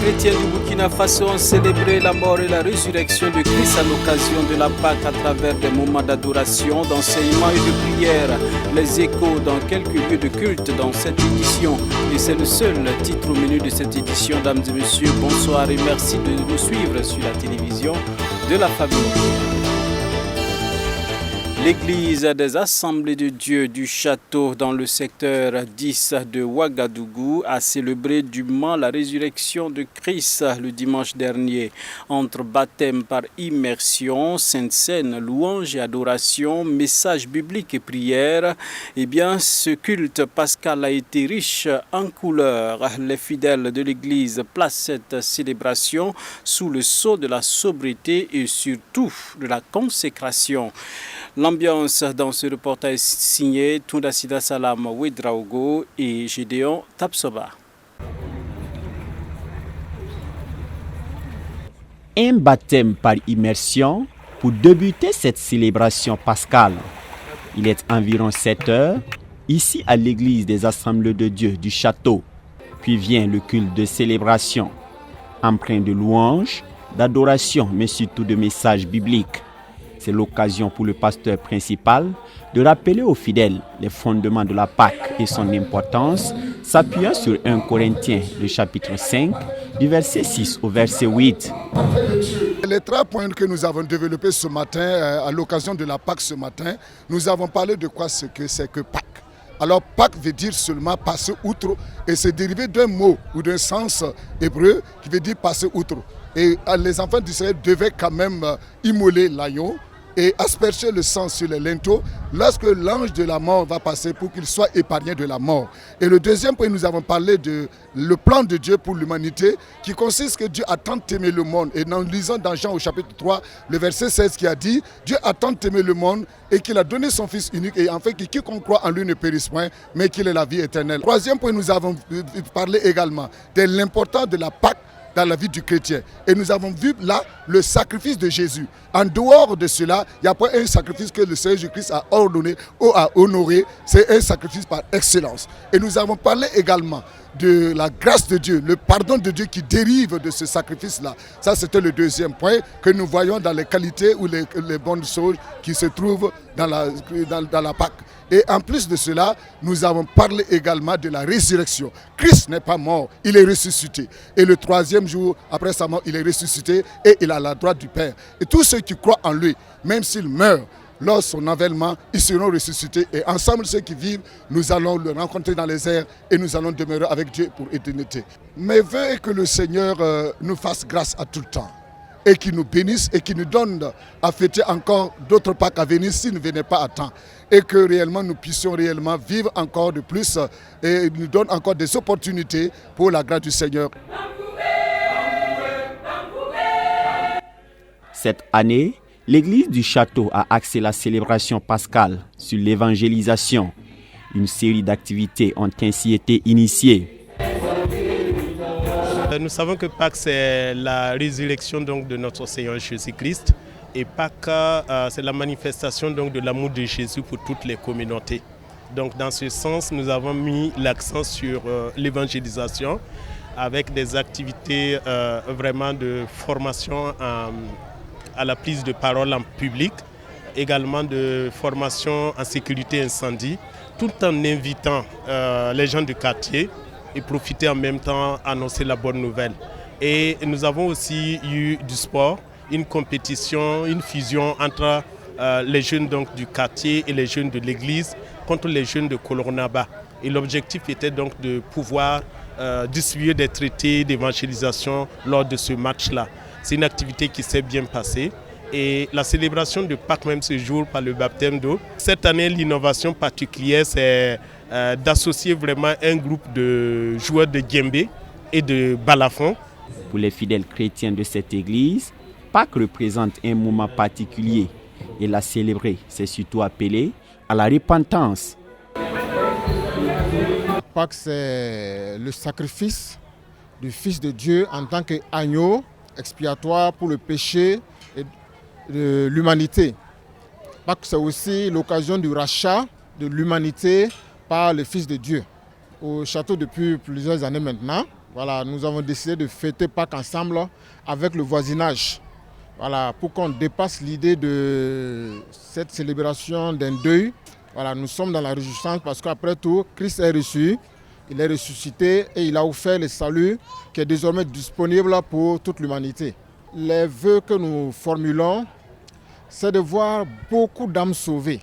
chrétiens du Burkina Faso ont célébré la mort et la résurrection de Christ à l'occasion de la Pâque à travers des moments d'adoration, d'enseignement et de prière. Les échos dans quelques lieux de culte dans cette édition. Et c'est le seul titre au menu de cette édition. Dames et messieurs, bonsoir et merci de nous suivre sur la télévision de la famille. L'église des Assemblées de Dieu du Château dans le secteur 10 de Ouagadougou a célébré dûment la résurrection de Christ le dimanche dernier. Entre baptême par immersion, sainte scène, louange et adoration, messages bibliques et prières, ce culte pascal a été riche en couleurs. Les fidèles de l'église placent cette célébration sous le sceau de la sobriété et surtout de la consécration. L'ambiance dans ce reportage signé Toundasida Salam Ouedraogo et Gédéon Tapsoba. Un baptême par immersion pour débuter cette célébration pascale. Il est environ 7 heures, ici à l'église des Assemblées de Dieu du Château. Puis vient le culte de célébration, empreint de louanges, d'adoration, mais surtout de messages bibliques. C'est l'occasion pour le pasteur principal de rappeler aux fidèles les fondements de la Pâque et son importance, s'appuyant sur 1 Corinthiens, le chapitre 5, du verset 6 au verset 8. Les 3 points que nous avons développés ce matin, à l'occasion de la Pâque ce matin, nous avons parlé de quoi c'est que Pâque. Alors Pâque veut dire seulement passer outre et c'est dérivé d'un mot ou d'un sens hébreu qui veut dire passer outre. Et les enfants d'Israël devaient quand même immoler l'agneau et asperger le sang sur les linteaux lorsque l'ange de la mort va passer pour qu'il soit épargné de la mort. Et le deuxième point, nous avons parlé de le plan de Dieu pour l'humanité qui consiste que Dieu a tant aimé le monde. Et nous lisons dans Jean au chapitre 3, le verset 16 qui a dit « Dieu a tant aimé le monde et qu'il a donné son Fils unique et en fait que quiconque croit en lui ne périsse point, mais qu'il ait la vie éternelle. » Troisième point, nous avons parlé également de l'importance de la Pâque dans la vie du chrétien. Et nous avons vu là le sacrifice de Jésus. En dehors de cela, il n'y a pas un sacrifice que le Seigneur Jésus-Christ a ordonné ou a honoré. C'est un sacrifice par excellence. Et nous avons parlé également de la grâce de Dieu, le pardon de Dieu qui dérive de ce sacrifice-là. Ça, c'était le deuxième point que nous voyons dans les qualités ou les bonnes choses qui se trouvent dans la Pâque. Et en plus de cela, nous avons parlé également de la résurrection. Christ n'est pas mort, il est ressuscité. Et le 3e jour, après sa mort, il est ressuscité et il est à la droite du Père. Et tous ceux qui croient en lui, même s'ils meurent, lors de son avènement, ils seront ressuscités. Et ensemble, ceux qui vivent, nous allons le rencontrer dans les airs et nous allons demeurer avec Dieu pour éternité. Mais veuillez que le Seigneur nous fasse grâce à tout le temps. Et qui nous bénisse et qui nous donne à fêter encore d'autres Pâques à venir s'ils ne venaient pas à temps. Et que réellement nous puissions réellement vivre encore de plus et nous donne encore des opportunités pour la grâce du Seigneur. Cette année, l'église du Château a axé la célébration pascale sur l'évangélisation. Une série d'activités ont ainsi été initiées. Nous savons que Pâques, c'est la résurrection donc, de notre Seigneur Jésus-Christ. Et Pâques, c'est la manifestation donc, de l'amour de Jésus pour toutes les communautés. Donc, dans ce sens, nous avons mis l'accent sur l'évangélisation avec des activités vraiment de formation à la prise de parole en public, également de formation en sécurité incendie, tout en invitant les gens du quartier et profiter en même temps annoncer la bonne nouvelle. Et nous avons aussi eu du sport, une compétition, une fusion entre les jeunes donc, du quartier et les jeunes de l'église contre les jeunes de Kolornaba. Et l'objectif était donc de pouvoir distribuer des traités d'évangélisation lors de ce match-là. C'est une activité qui s'est bien passée. Et la célébration de Pâques même ce jour par le baptême d'eau. Cette année, l'innovation particulière, c'est d'associer vraiment un groupe de joueurs de djembé et de balafon. Pour les fidèles chrétiens de cette église, Pâques représente un moment particulier et la célébrer, c'est surtout appelé à la repentance. Pâques, c'est le sacrifice du Fils de Dieu en tant qu'agneau expiatoire pour le péché de l'humanité. Pâques, c'est aussi l'occasion du rachat de l'humanité par le Fils de Dieu. Au château depuis plusieurs années maintenant, Voilà, nous avons décidé de fêter Pâques ensemble avec le voisinage. Voilà, pour qu'on dépasse l'idée de cette célébration d'un deuil. Voilà, nous sommes dans la réjouissance parce qu'après tout, Christ est reçu, il est ressuscité et il a offert le salut qui est désormais disponible pour toute l'humanité. Les vœux que nous formulons, c'est de voir beaucoup d'âmes sauvées.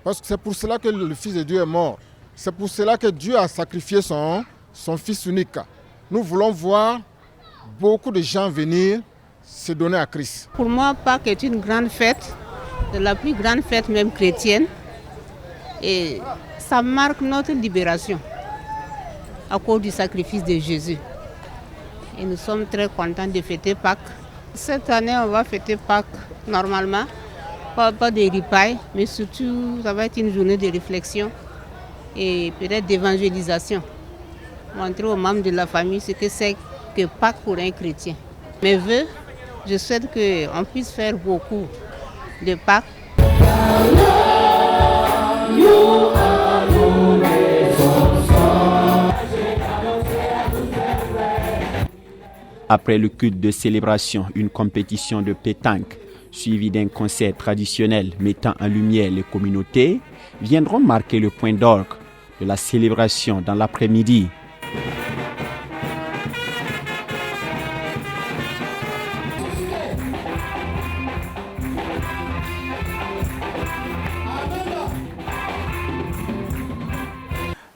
Parce que c'est pour cela que le Fils de Dieu est mort. C'est pour cela que Dieu a sacrifié son Fils unique. Nous voulons voir beaucoup de gens venir se donner à Christ. Pour moi, Pâques est une grande fête, la plus grande fête même chrétienne. Et ça marque notre libération à cause du sacrifice de Jésus. Et nous sommes très contents de fêter Pâques. Cette année, on va fêter Pâques normalement. Pas de ripailles, mais surtout, ça va être une journée de réflexion et peut-être d'évangélisation. Montrer aux membres de la famille ce que c'est que Pâques pour un chrétien. Mes vœux, je souhaite qu'on puisse faire beaucoup de Pâques. Après le culte de célébration, une compétition de pétanque, suivie d'un concert traditionnel mettant en lumière les communautés, viendront marquer le point d'orgue de la célébration dans l'après-midi.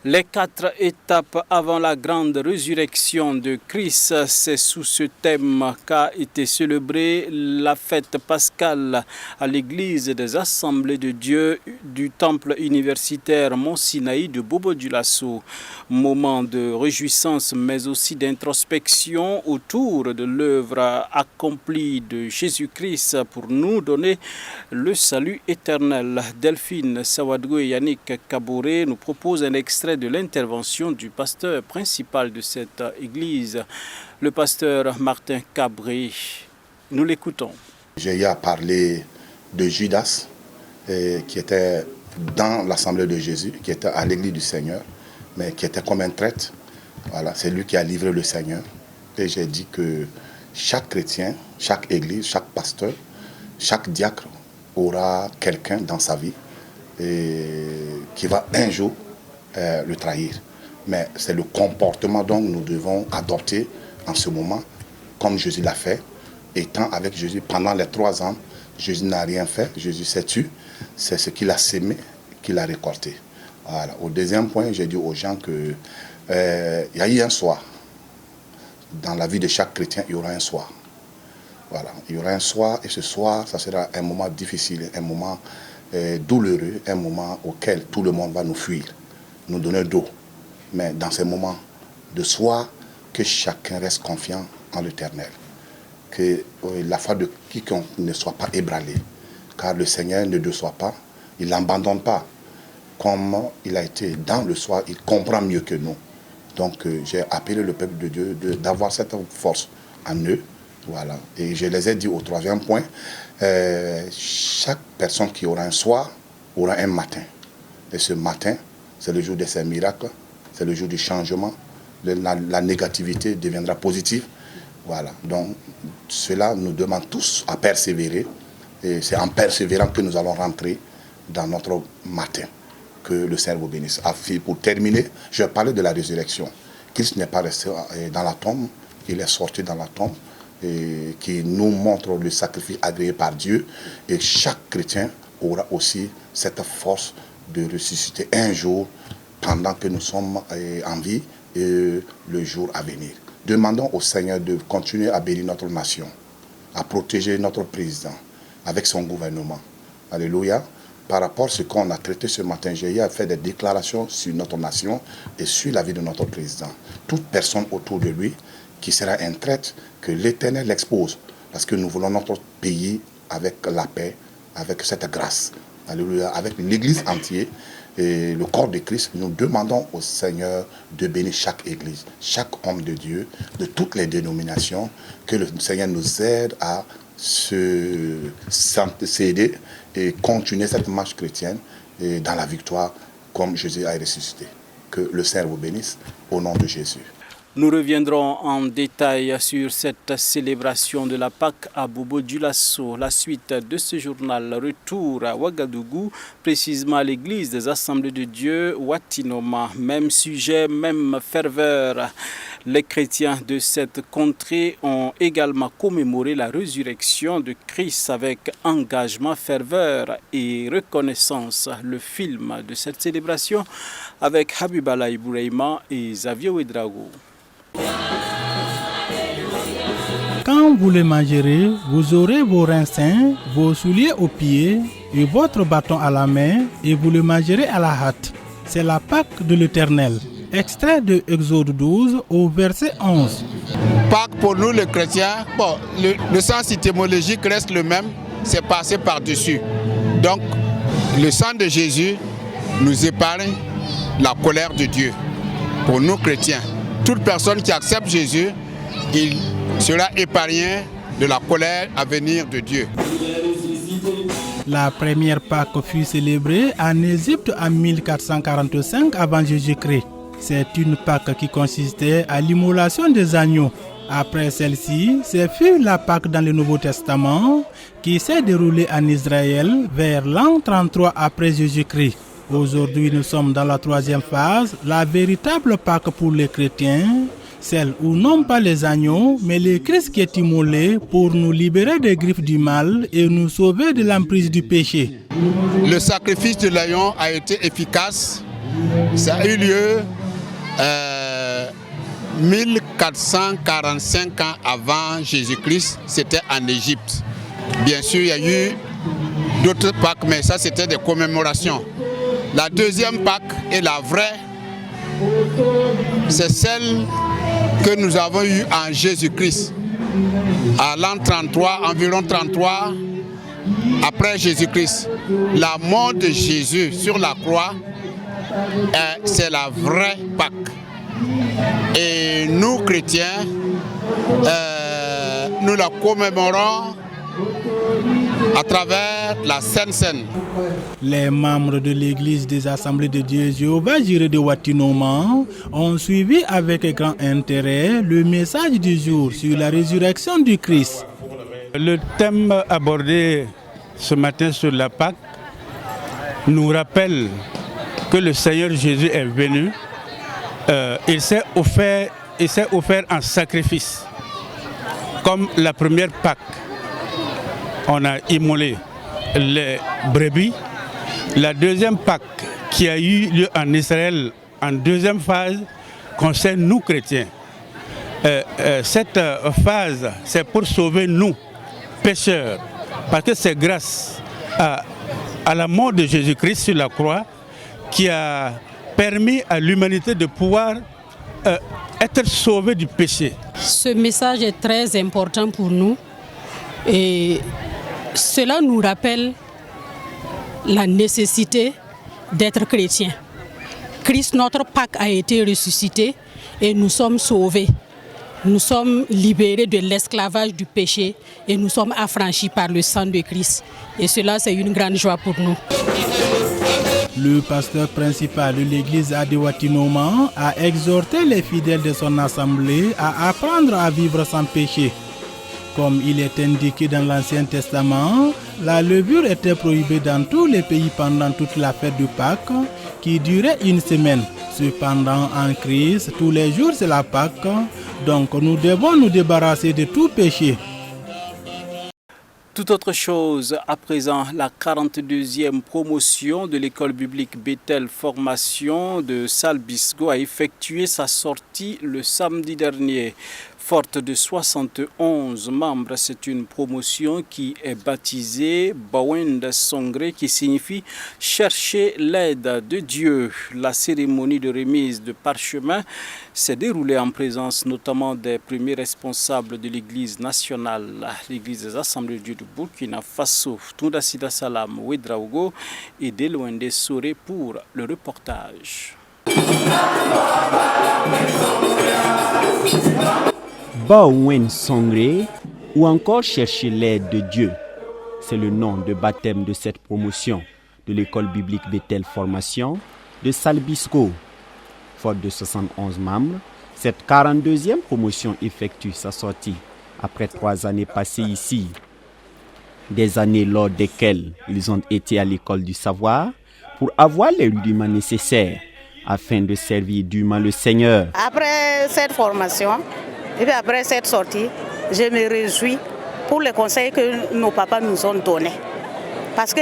Les 4 étapes avant la grande résurrection de Christ, c'est sous ce thème qu'a été célébrée la fête pascale à l'église des Assemblées de Dieu du temple universitaire Mont Sinaï de Bobo-Dioulasso. Moment de réjouissance mais aussi d'introspection autour de l'œuvre accomplie de Jésus-Christ pour nous donner le salut éternel. Delphine Sawadgo et Yannick Kabouré nous proposent un extrait de l'intervention du pasteur principal de cette église, le pasteur Martin Cabré. Nous l'écoutons. J'ai eu à parler de Judas, qui était dans l'assemblée de Jésus, qui était à l'église du Seigneur, mais qui était comme un traître. Voilà, c'est lui qui a livré le Seigneur. Et j'ai dit que chaque chrétien, chaque église, chaque pasteur, chaque diacre aura quelqu'un dans sa vie qui va un jour le trahir. Mais c'est le comportement dont nous devons adopter en ce moment, comme Jésus l'a fait. Étant avec Jésus pendant les 3 ans, Jésus n'a rien fait, Jésus s'est tué. C'est ce qu'il a sémé qu'il a récolté. Voilà. Au deuxième point, j'ai dit aux gens que il y a eu un soir. Dans la vie de chaque chrétien, il y aura un soir. Voilà. Il y aura un soir, et ce soir, ça sera un moment difficile, un moment douloureux, un moment auquel tout le monde va nous fuir, nous donner d'eau. Mais dans ces moments de soir, que chacun reste confiant en l'Éternel. Que la foi de quiconque ne soit pas ébranlée. Car le Seigneur ne déçoit pas, il n'abandonne pas. Comme il a été dans le soir, il comprend mieux que nous. Donc j'ai appelé le peuple de Dieu d'avoir cette force en eux. Voilà. Et je les ai dit au 3e point, chaque personne qui aura un soir aura un matin. Et ce matin, c'est le jour de ces miracles, c'est le jour du changement. La négativité deviendra positive. Voilà. Donc cela nous demande tous à persévérer. Et c'est en persévérant que nous allons rentrer dans notre matin. Que le Seigneur vous bénisse. Pour terminer, je vais parler de la résurrection. Christ n'est pas resté dans la tombe, il est sorti dans la tombe, et qui nous montre le sacrifice agréé par Dieu. Et chaque chrétien aura aussi cette force de ressusciter un jour pendant que nous sommes en vie et le jour à venir. Demandons au Seigneur de continuer à bénir notre nation, à protéger notre président avec son gouvernement. Alléluia. Par rapport à ce qu'on a traité ce matin, j'ai fait des déclarations sur notre nation et sur la vie de notre président. Toute personne autour de lui qui sera un traître, que l'Éternel l'expose. Parce que nous voulons notre pays avec la paix, avec cette grâce. Alléluia. Avec l'Église entière et le corps de Christ, nous demandons au Seigneur de bénir chaque Église, chaque homme de Dieu, de toutes les dénominations, que le Seigneur nous aide à s'aider et continuer cette marche chrétienne et dans la victoire comme Jésus a ressuscité. Que le Seigneur vous bénisse au nom de Jésus. Nous reviendrons en détail sur cette célébration de la Pâque à Bobo-Dioulasso. La suite de ce journal, retour à Ouagadougou, précisément à l'église des Assemblées de Dieu, Watinoma. Même sujet, même ferveur. Les chrétiens de cette contrée ont également commémoré la résurrection de Christ avec engagement, ferveur et reconnaissance. Le film de cette célébration avec Habibala Ibrahima et Xavier Ouedraogo. Quand vous le mangerez, vous aurez vos reins sains, vos souliers aux pieds et votre bâton à la main, et vous le mangerez à la hâte. C'est la Pâque de l'Éternel. Extrait de Exode 12 au verset 11. Pâques pour nous les chrétiens, le sens étymologique reste le même, c'est passé par-dessus. Donc le sang de Jésus nous épargne la colère de Dieu. Pour nous chrétiens, toute personne qui accepte Jésus, il sera épargné de la colère à venir de Dieu. La première Pâque fut célébrée en Égypte en 1445 avant Jésus-Christ. C'est une Pâque qui consistait à l'immolation des agneaux. Après celle-ci, ce fut la Pâque dans le Nouveau Testament qui s'est déroulée en Israël vers l'an 33 après Jésus-Christ. Aujourd'hui, nous sommes dans la troisième phase, la véritable Pâque pour les chrétiens, celle où non pas les agneaux, mais le Christ qui est immolé pour nous libérer des griffes du mal et nous sauver de l'emprise du péché. Le sacrifice de l'agneau a été efficace. Ça a eu lieu 1445 ans avant Jésus-Christ, c'était en Égypte. Bien sûr, il y a eu d'autres Pâques, mais ça c'était des commémorations. La deuxième Pâque est la vraie, c'est celle que nous avons eue en Jésus-Christ. À l'an 33, environ 33, après Jésus-Christ. La mort de Jésus sur la croix, c'est la vraie Pâque. Et nous, chrétiens, nous la commémorons à travers la Sainte Seine. Les membres de l'église des Assemblées de Dieu Jéhovah Jireh de Watinoma ont suivi avec grand intérêt le message du jour sur la résurrection du Christ. Le thème abordé ce matin sur la Pâque nous rappelle que le Seigneur Jésus est venu. Il s'est offert en sacrifice. Comme la première Pâque, on a immolé les brebis. La deuxième Pâque qui a eu lieu en Israël en deuxième phase concerne nous chrétiens. Cette phase, c'est pour sauver nous, pécheurs, parce que c'est grâce à la mort de Jésus-Christ sur la croix qui a permis à l'humanité de pouvoir être sauvée du péché. Ce message est très important pour nous et cela nous rappelle la nécessité d'être chrétien. Christ, notre Pâque, a été ressuscité et nous sommes sauvés. Nous sommes libérés de l'esclavage du péché et nous sommes affranchis par le sang de Christ. Et cela, c'est une grande joie pour nous. Le pasteur principal de l'église de Watinoma a exhorté les fidèles de son assemblée à apprendre à vivre sans péché. Comme il est indiqué dans l'Ancien Testament, la levure était prohibée dans tous les pays pendant toute la fête de Pâques, qui durait une semaine. Cependant, en Christ, tous les jours c'est la Pâque, donc nous devons nous débarrasser de tout péché. Tout autre chose, à présent, la 42e promotion de l'école biblique Bethel Formation de Salbisgo a effectué sa sortie le samedi dernier. Forte de 71 membres, c'est une promotion qui est baptisée Bawenda Songre, qui signifie chercher l'aide de Dieu. La cérémonie de remise de parchemin s'est déroulée en présence notamment des premiers responsables de l'Église nationale, l'Église des Assemblées de Dieu de Burkina Faso, Tunda Sida Salam Ouedraogo et Delwende Sore pour le reportage. Baouen Songre ou encore chercher l'aide de Dieu. C'est le nom de baptême de cette promotion de l'école biblique Bethel Formation de Salbisgo. Forte de 71 membres, Cette 42e promotion effectue sa sortie après 3 années passées ici. Des années lors desquelles ils ont été à l'école du savoir pour avoir les rudiments nécessaires afin de servir dûment le Seigneur. Après cette formation, et puis après cette sortie, je me réjouis pour les conseils que nos papas nous ont donnés. Parce que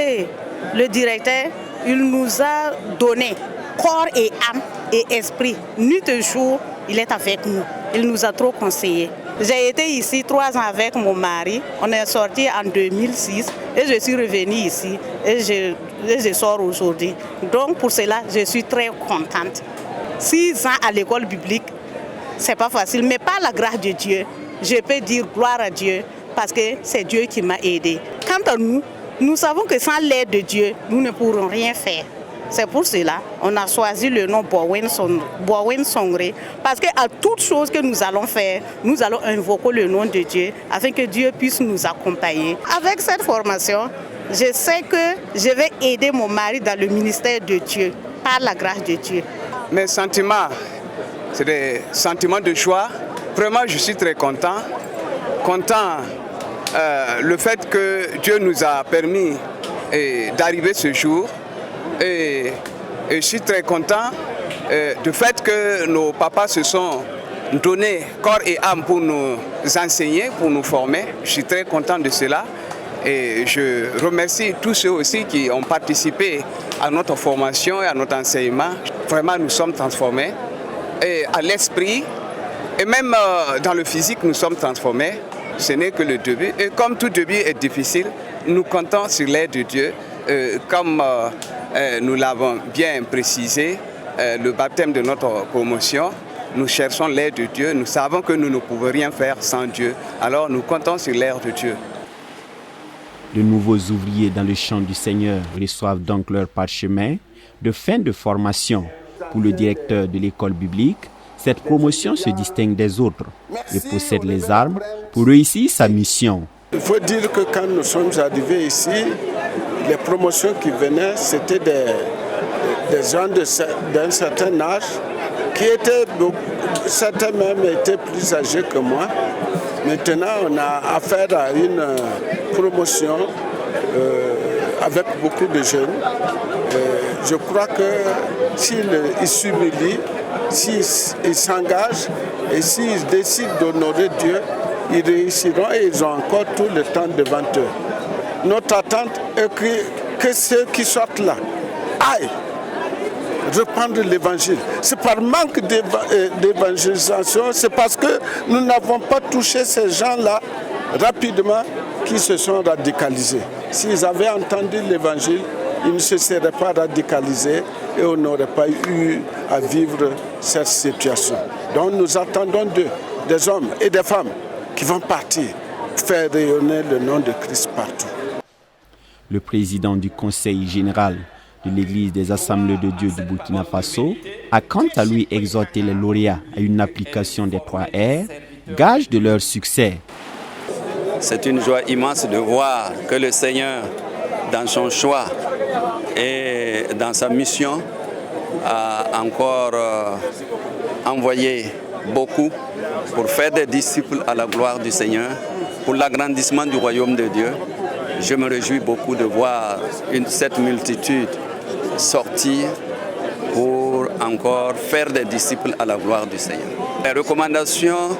le directeur, il nous a donné corps et âme et esprit. Nuit et jour, il est avec nous. Il nous a trop conseillé. J'ai été ici 3 ans avec mon mari. On est sorti en 2006 et je suis revenue ici et je sors aujourd'hui. Donc pour cela, je suis très contente. 6 ans à l'école biblique, c'est pas facile, mais par la grâce de Dieu, je peux dire gloire à Dieu parce que c'est Dieu qui m'a aidé. Quant à nous, nous savons que sans l'aide de Dieu, nous ne pourrons rien faire. C'est pour cela qu'on a choisi le nom Bowen Songre, parce qu'à toute chose que nous allons faire, nous allons invoquer le nom de Dieu afin que Dieu puisse nous accompagner. Avec cette formation, je sais que je vais aider mon mari dans le ministère de Dieu, par la grâce de Dieu. Mes sentiments, c'est des sentiments de joie. Vraiment, je suis très content. Le fait que Dieu nous a permis d'arriver ce jour. Et je suis très content du fait que nos papas se sont donnés corps et âme pour nous enseigner, pour nous former. Je suis très content de cela. Et je remercie tous ceux aussi qui ont participé à notre formation et à notre enseignement. Vraiment, nous sommes transformés. Et à l'esprit, et même dans le physique, nous sommes transformés. Ce n'est que le début. Et comme tout début est difficile, nous comptons sur l'aide de Dieu. Comme nous l'avons bien précisé, le baptême de notre promotion, nous cherchons l'aide de Dieu. Nous savons que nous ne pouvons rien faire sans Dieu. Alors nous comptons sur l'aide de Dieu. De nouveaux ouvriers dans le champ du Seigneur reçoivent donc leur parchemin de fin de formation. Pour le directeur de l'école biblique, cette promotion se distingue des autres et possède les armes pour réussir sa mission. Il faut dire que quand nous sommes arrivés ici, les promotions qui venaient, c'était des gens d'un certain âge qui étaient, certains même étaient plus âgés que moi. Maintenant, on a affaire à une promotion avec beaucoup de jeunes. Je crois que s'ils s'humilient, s'ils s'engagent et s'ils décident d'honorer Dieu, ils réussiront et ils ont encore tout le temps devant eux. Notre attente est que ceux qui sortent là aillent reprendre l'évangile. C'est par manque d'évangélisation, c'est parce que nous n'avons pas touché ces gens-là rapidement qui se sont radicalisés. S'ils avaient entendu l'évangile, ils ne se seraient pas radicalisés et on n'aurait pas eu à vivre cette situation. Donc nous attendons d'eux, des hommes et des femmes qui vont partir, faire rayonner le nom de Christ partout. Le président du Conseil général de l'Église des Assemblées de Dieu du Burkina Faso a quant à lui exhorté les lauréats à une application des 3 R, gage de leur succès. C'est une joie immense de voir que le Seigneur, dans son choix et dans sa mission, a encore envoyé beaucoup pour faire des disciples à la gloire du Seigneur, pour l'agrandissement du royaume de Dieu. Je me réjouis beaucoup de voir cette multitude sortir pour encore faire des disciples à la gloire du Seigneur. Les recommandations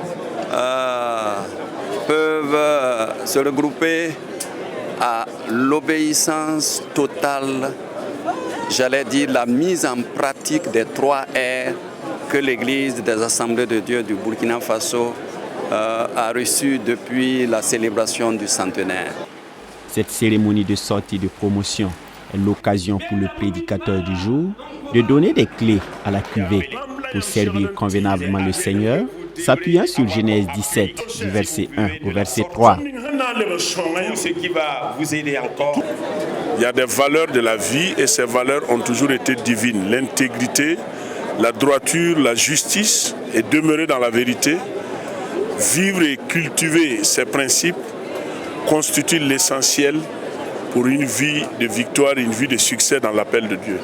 peuvent se regrouper à l'obéissance totale, j'allais dire la mise en pratique des 3 R que l'Église des Assemblées de Dieu du Burkina Faso a reçues depuis la célébration du centenaire. Cette cérémonie de sortie de promotion est l'occasion pour le prédicateur du jour de donner des clés à la cuvée pour servir convenablement le Seigneur, s'appuyant sur Genèse 17, du verset 1 au verset 3. Il y a des valeurs de la vie et ces valeurs ont toujours été divines. L'intégrité, la droiture, la justice et demeurer dans la vérité, vivre et cultiver ces principes constitue l'essentiel pour une vie de victoire, une vie de succès dans l'appel de Dieu.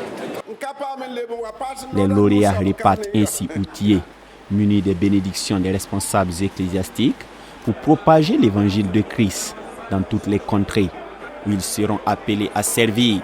Les lauréats repartent ainsi outillés munis des bénédictions des responsables ecclésiastiques, pour propager l'évangile de Christ dans toutes les contrées où ils seront appelés à servir.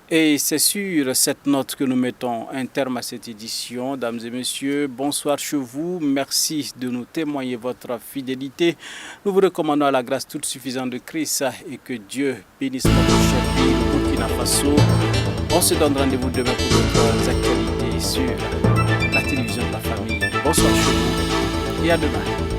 Et c'est sur cette note que nous mettons un terme à cette édition. Dames et messieurs, bonsoir chez vous. Merci de nous témoigner votre fidélité. Nous vous recommandons à la grâce toute suffisante de Christ et que Dieu bénisse notre cher pays, le Burkina Faso. On se donne rendez-vous demain pour d'autres actualités sur la télévision de la famille. Bonsoir chez vous et à demain.